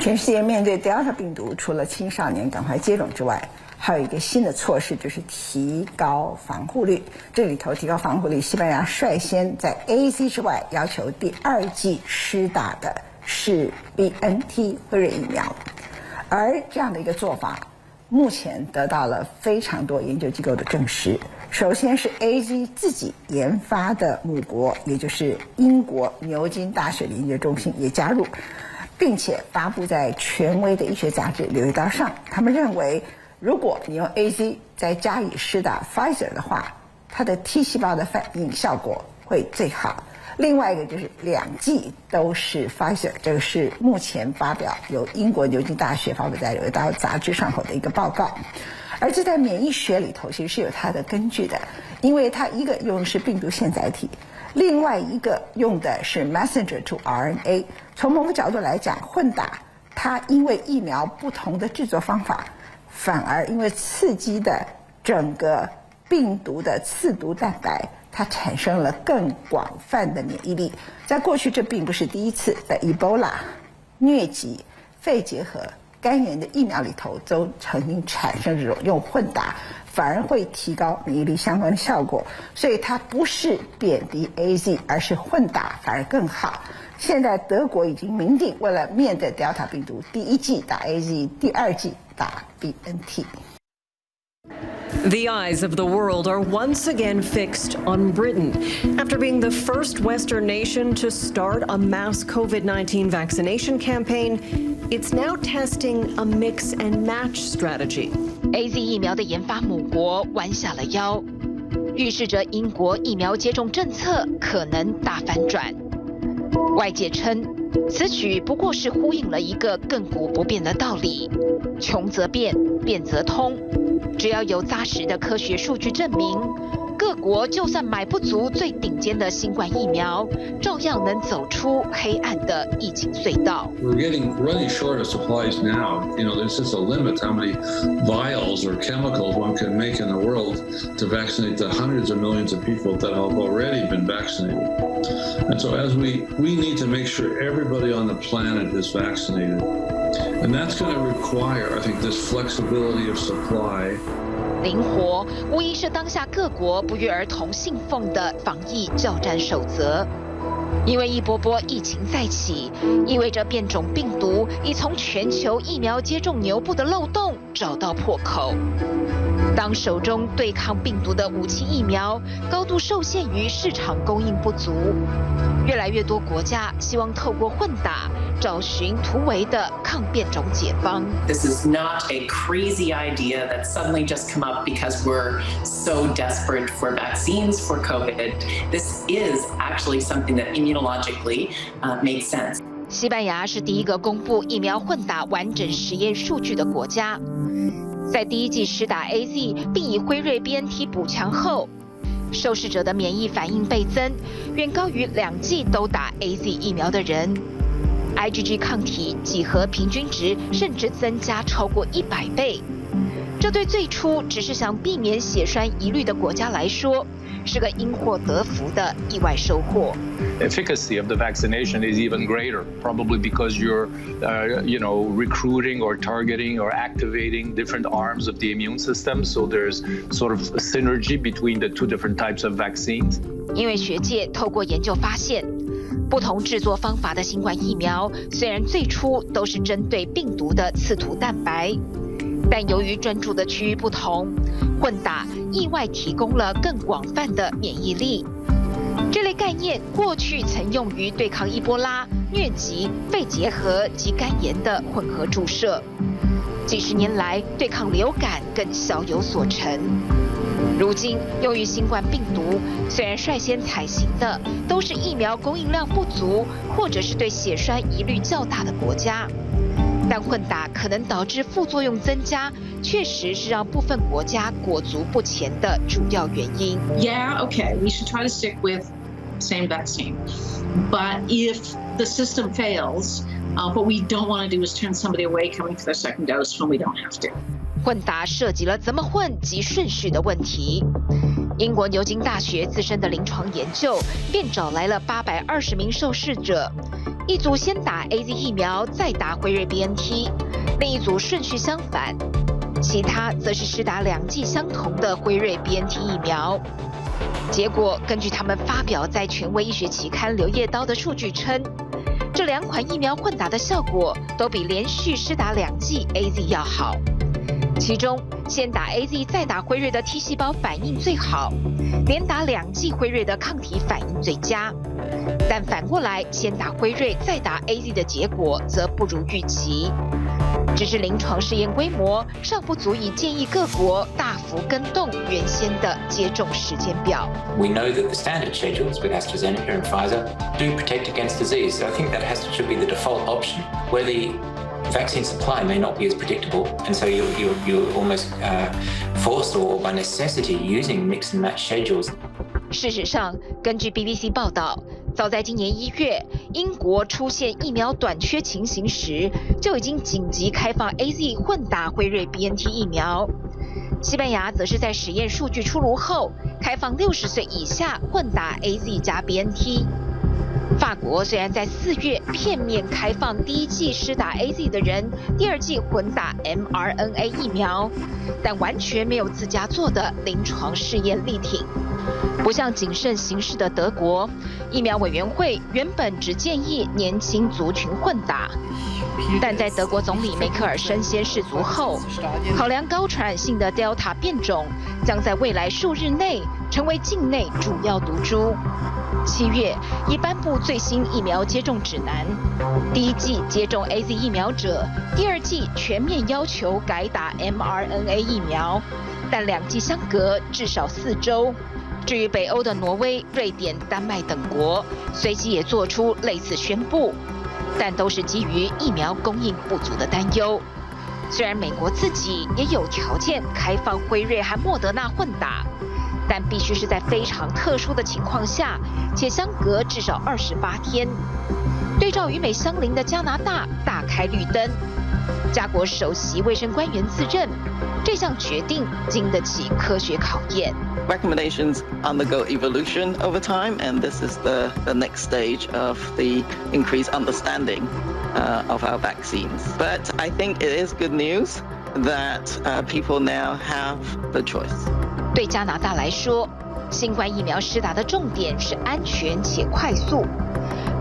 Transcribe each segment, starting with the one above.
全世界面对 Delta 病毒，除了青少年赶快接种之外，还有一个新的措施，就是提高防护率。这里头提高防护率，西班牙率先在 AZ 之外要求第2剂施打的是 BNT 辉瑞疫苗，而这样的一个做法，目前得到了非常多研究机构的证实。首先是 AZ 自己研发的母国，也就是英国牛津大学的研究中心也加入，并且发布在权威的医学杂志《柳叶刀》上。他们认为，如果你用 AZ 再加以施打 Pfizer 的话，它的 T 细胞的反应效果会最好。另外一个就是2剂都是 Pfizer， 这个是目前发表由英国牛津大学发布在《柳叶刀》杂志上头的一个报告。而这在免疫学里头其实是有它的根据的，因为它一个用的是病毒腺载体，另外一个用的是 messenger to RNA。从某个角度来讲，混打它因为疫苗不同的制作方法，反而因为刺激的整个病毒的刺毒蛋白，它产生了更广泛的免疫力。在过去这并不是第一次，在 Ebola、疟疾、肺结核、肝炎的疫苗里头都曾经产生这种用混打反而会提高免疫力相关的效果，所以它不是贬低 AZ， 而是混打反而更好。现在德国已经明定，为了面对 Delta 病毒，第1剂打 AZ， 第2剂打 BNT。The eyes of the world are once again fixed on Britain. After being the first Western nation to start a mass COVID-19 vaccination campaign, it's now testing a mix and match strategy. AZ 疫苗的研发母国弯下了腰，预示着英国疫苗接种政策可能大反转。外界称，此举不过是呼应了一个亘古不变的道理：穷则变，变则通。只要有扎实的科学数据证明，各国就算买不足最顶尖的新冠疫苗，照样能走出黑暗的疫情隧道。We're getting really short of supplies now. You know, there's just a limit how many vials or chemicals one can make in the world to vaccinate the hundreds of millions of people that have already been vaccinated. And so as we need to make sure everybody on the planet is vaccinated. And that's going to require, I think, this flexibility of supply. 灵活无疑是当下各国不约而同信奉的防疫教战守则。因为一波波疫情再起，意味着变种病毒已从全球疫苗接种牛步的漏洞找到破口。当手中对抗病毒的武器疫苗高度受限于市场供应不足，越来越多国家希望透过混打找寻突围的抗变种解方。This is not a crazy idea that suddenly just come up because we're so desperate for vaccines for COVID. This is actually something that immunologically makes sense. 西班牙是第一个公布疫苗混打完整实验数据的国家。在第1剂施打 AZ 并以辉瑞 BNT 补强后，受试者的免疫反应倍增，远高于2剂都打 AZ 疫苗的人。IgG 抗体几何平均值甚至增加超过100倍。这对最初只是想避免血栓疑虑的国家来说，是个因祸得福的意外收获。Efficacy of the vaccination is even greater, probably because you're, recruiting or targeting or activating different arms of the immune system. So there's sort of a synergy between the two different types of vaccines. 因为学界透过研究发现，不同制作方法的新冠疫苗虽然最初都是针对病毒的刺突蛋白，但由于专注的区域不同，混打意外提供了更广泛的免疫力。这类概念过去曾用于对抗伊波拉、疟疾、肺结核及肝炎的混合注射，几十年来对抗流感更小有所成。如今用于新冠病毒，虽然率先采行的都是疫苗供应量不足或者是对血栓疑虑较大的国家，但混打可能导致副作用增加，确实是让部分国家裹足不前的主要原因。Yeah, okay, we should try to stick with same vaccine. But if the system fails, what we don't want to do is turn somebody away coming for their second dose when we don't have to. 混打涉及了怎么混及顺序的问题。英国牛津大学自身的临床研究便找来了820名受试者，一组先打 AZ 疫苗，再打辉瑞 BNT， 另一组顺序相反，其他则是施打2剂相同的辉瑞 BNT 疫苗。结果，根据他们发表在权威医学期刊《柳叶刀》的数据称，这2款疫苗混打的效果都比连续施打2剂 AZ 要好。其中，先打 AZ 再打辉瑞的 T 细胞反应最好，连打2剂辉瑞的抗体反应最佳。但反过来，先打辉瑞再打 AZ 的结果则不如预期。只是临床试验规模尚不足以建议各国大幅更动原先的接种时间表。We know that the standard schedules with AstraZeneca and Pfizer do protect against disease, so I think that should be the default option, where the vaccine supply may not be as predictable, and so you're almost forced or by necessity using mix and match schedules. 事实上，根据 BBC 报道，早在今年1月，英国出现疫苗短缺情形时，就已经紧急开放 AZ 混打辉瑞 BNT 疫苗。西班牙则是在实验数据出炉后，开放60岁以下混打 AZ 加 BNT。法国虽然在4月片面开放第1剂施打 AZ 的人第2剂混打 mRNA 疫苗，但完全没有自家做的临床试验力挺。不像谨慎行事的德国，疫苗委员会原本只建议年轻族群混打，但在德国总理梅克尔身先士卒后，考量高传染性的 Delta 变种将在未来数日内成为境内主要毒株。7月已颁布最新疫苗接种指南，第1剂接种 AZ 疫苗者，第2剂全面要求改打 mRNA 疫苗，但2剂相隔至少4周。至于北欧的挪威、瑞典、丹麦等国，随即也做出类似宣布，但都是基于疫苗供应不足的担忧。虽然美国自己也有条件开放辉瑞和莫德纳混打，但必须是在非常特殊的情况下，且相隔至少28天。对照与美相邻的加拿大，大开绿灯。加国首席卫生官员自认，这项决定经得起科学考验。Recommendations undergo evolution over time, and this is the next stage of the increased understanding of our vaccines. But I think it is good news that people now have the choice. 对加拿大来说，新冠疫苗施打的重点是安全且快速，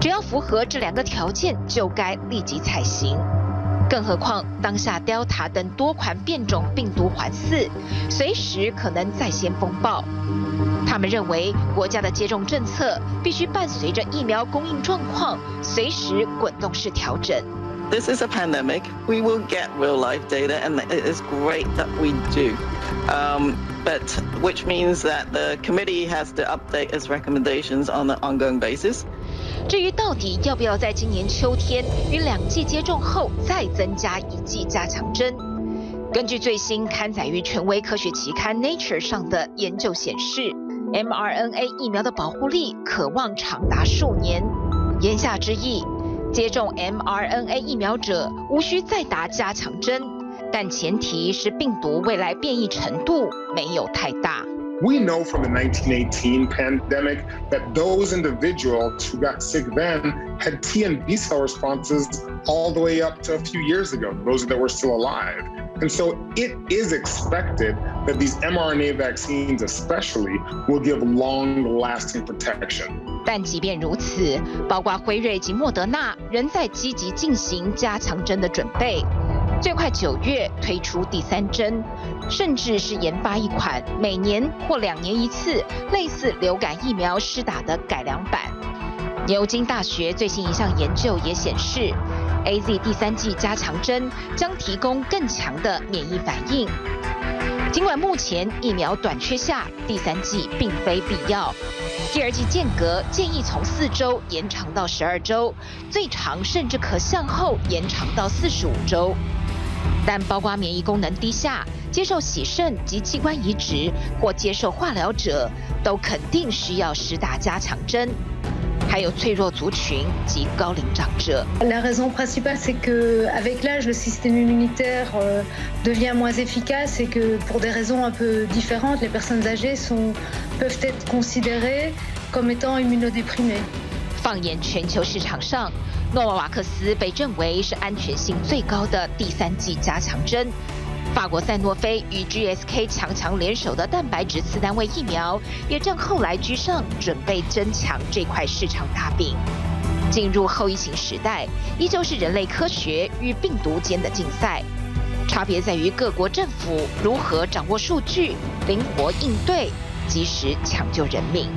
只要符合这2个条件，就该立即采行。更何况，当下 Delta 等多款变种病毒环伺，随时可能再现风暴。他们认为，国家的接种政策必须伴随着疫苗供应状况，随时滚动式调整。This is a pandemic. We will get real-life data, and it is great that we do. But which means that the committee has to update its recommendations on an ongoing basis. 至于到底要不要在今年秋天与2剂接种后再增加1剂加强针，根据最新刊载于权威科学期刊 Nature 上的研究显示 ，mRNA 疫苗的保护力可望长达数年。言下之意，接种 mRNA 疫苗者无需再打加强针，但前提是病毒未来变异程度没有太大。We know from the 1918 pandemic that those individuals who got sick then had T and B cell responses all the way up to a few years ago, those that were still alive. And so it is expected that these mRNA vaccines especially will give long-lasting protection. 但即便如此，包括辉瑞及莫德纳仍在积极进行加强针的准备。最快9月推出第3针，甚至是研发一款每年或2年1次类似流感疫苗施打的改良版。牛津大学最新一项研究也显示 ，AZ 第3剂加强针将提供更强的免疫反应。尽管目前疫苗短缺下，第3剂并非必要，第2剂间隔建议从4周延长到12周，最长甚至可向后延长到45周。但包括免疫功能低下、接受洗肾及器官移植或接受化疗者，都肯定需要施打加强针。还有脆弱族群及高龄长者。La raison principale, c'est que avec l'âge, le système immunitaire devient moins efficace et que pour des raisons un peu différentes, les personnes âgées peuvent être considérées comme étant immunodéprimées. 放眼全球市场上，诺瓦瓦克斯被认为是安全性最高的第3剂加强针。法国赛诺菲与 GSK 强联手的蛋白质次单位疫苗，也正后来居上，准备争抢这块市场大饼。进入后疫情时代，依旧是人类科学与病毒间的竞赛，差别在于各国政府如何掌握数据，灵活应对，及时抢救人命。